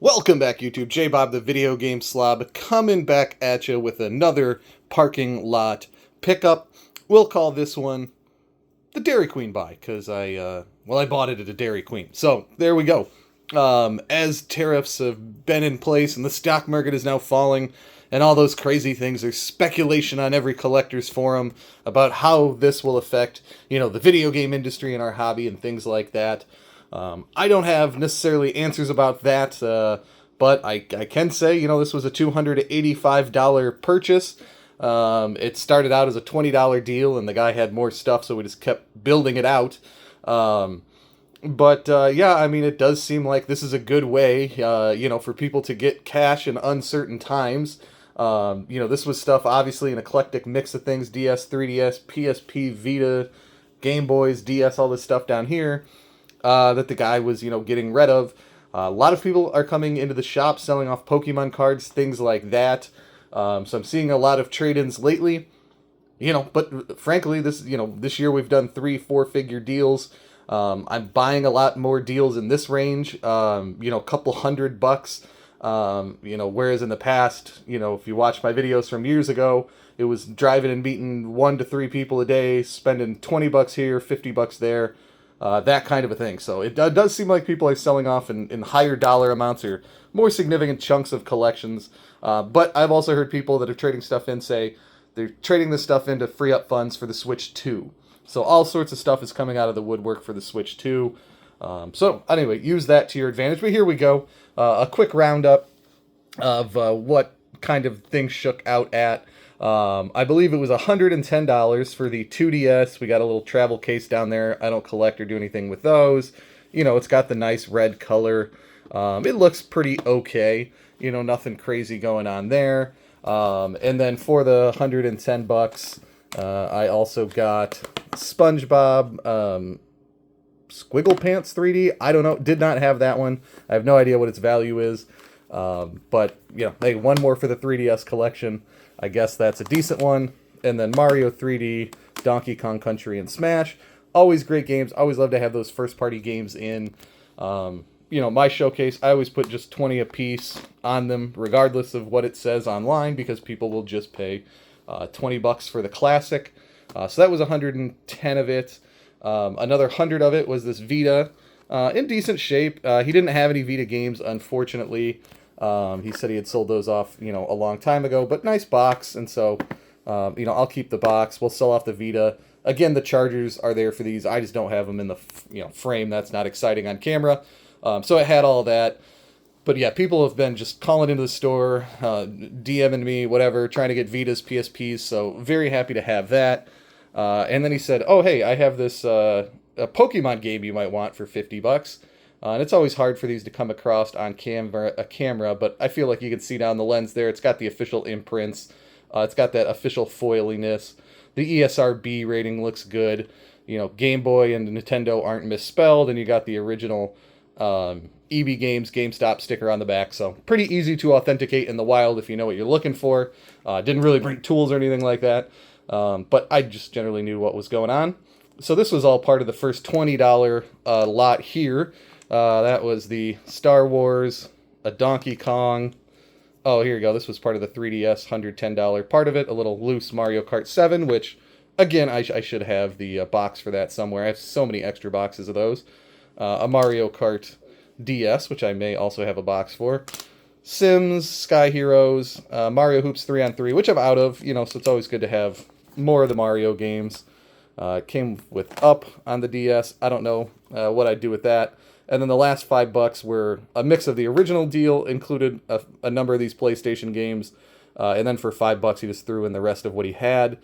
Welcome back, YouTube. J-Bob, the video game slob, coming back at you with another parking lot pickup. We'll call this one the Dairy Queen buy, because I bought it at a Dairy Queen. So, there we go. As tariffs have been in place and the stock market is now falling and all those crazy things, there's speculation on every collector's forum about how this will affect, the video game industry and our hobby and things like that. I don't have necessarily answers about that, but I can say, this was a $285 purchase. It started out as a $20 deal, and the guy had more stuff, so we just kept building it out. Yeah, I mean, it does seem like this is a good way, for people to get cash in uncertain times. This was stuff, obviously, an eclectic mix of things: DS, 3DS, PSP, Vita, Game Boys, DS, all this stuff down here that the guy was, getting rid of. A lot of people are coming into the shop selling off Pokemon cards, things like that. So I'm seeing a lot of trade-ins lately. But frankly, this year we've done 3-4 figure deals. I'm buying a lot more deals in this range. A couple $100. Whereas in the past, if you watch my videos from years ago, it was driving and meeting 1 to 3 people a day, spending $20 here, $50 there. That kind of a thing. So it does seem like people are selling off in higher dollar amounts or more significant chunks of collections. But I've also heard people that are trading stuff in say they're trading this stuff in to free up funds for the Switch 2. So all sorts of stuff is coming out of the woodwork for the Switch 2. So anyway, use that to your advantage. But here we go. A quick roundup of what kind of things shook out at. I believe it was $110 for the 2DS. We got a little travel case down there. I don't collect or do anything with those. It's got the nice red color. It looks pretty okay. Nothing crazy going on there. And then for the $110, I also got SpongeBob Squiggle Pants 3D. I don't know. Did not have that one. I have no idea what its value is. But, hey, one more for the 3DS collection. I guess that's a decent one. And then Mario 3D, Donkey Kong Country, and Smash. Always great games. Always love to have those first-party games in. My showcase, I always put just 20 a piece on them, regardless of what it says online, because people will just pay $20 for the classic. So that was 110 of it. Another 100 of it was this Vita, in decent shape. He didn't have any Vita games, unfortunately. He said he had sold those off, a long time ago, but nice box. And so, I'll keep the box. We'll sell off the Vita. Again, the chargers are there for these. I just don't have them in the, frame. That's not exciting on camera. So it had all that. But yeah, people have been just calling into the store, DMing me, whatever, trying to get Vitas, PSPs. So very happy to have that. And then he said, oh, hey, I have this a Pokemon game you might want for $50. And it's always hard for these to come across on camera, but I feel like you can see down the lens there. It's got the official imprints. It's got that official foiliness. The ESRB rating looks good. Game Boy and Nintendo aren't misspelled, and you got the original EB Games GameStop sticker on the back. So pretty easy to authenticate in the wild if you know what you're looking for. Didn't really bring tools or anything like that, but I just generally knew what was going on. So this was all part of the first $20 lot here. That was the Star Wars, a Donkey Kong. Oh, here you go. This was part of the 3DS, $110 part of it. A little loose Mario Kart 7, which, again, I should have the box for that somewhere. I have so many extra boxes of those. A Mario Kart DS, which I may also have a box for. Sims, Sky Heroes, Mario Hoops 3-on-3, which I'm out of, so it's always good to have more of the Mario games. Came with Up on the DS. I don't know what I'd do with that. And then the last $5 were a mix of the original deal, included a number of these PlayStation games. And then for $5, he just threw in the rest of what he had.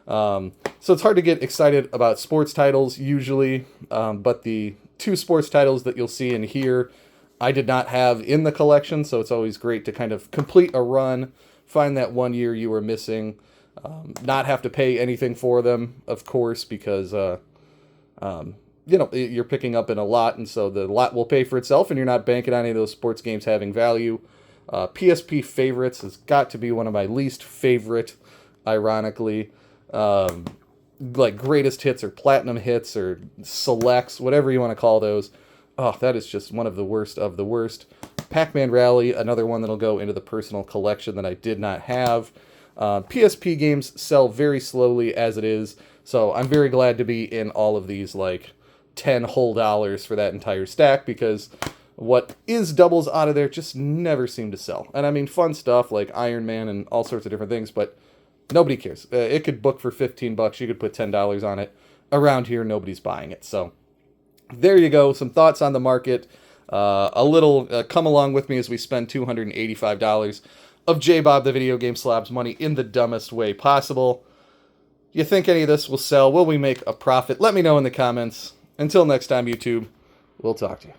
So it's hard to get excited about sports titles usually. But the 2 sports titles that you'll see in here, I did not have in the collection. So it's always great to kind of complete a run, find that one year you were missing. Not have to pay anything for them, of course, because you're picking up in a lot, and so the lot will pay for itself, and you're not banking on any of those sports games having value. PSP favorites has got to be one of my least favorite, ironically. Like greatest hits or platinum hits or selects, whatever you want to call those. Oh, that is just one of the worst of the worst. Pac-Man Rally, another one that'll go into the personal collection that I did not have. PSP games sell very slowly as it is, so I'm very glad to be in all of these, like, 10 whole dollars for that entire stack, because what is doubles out of there just never seem to sell. And I mean, fun stuff like Iron Man and all sorts of different things, but nobody cares. It could book for $15. You could put $10 on it. Around here, nobody's buying it. So there you go. Some thoughts on the market. A little come along with me as we spend $285 of J-Bob the Video Game Slob's money in the dumbest way possible. You think any of this will sell? Will we make a profit? Let me know in the comments. Until next time, YouTube, we'll talk to you.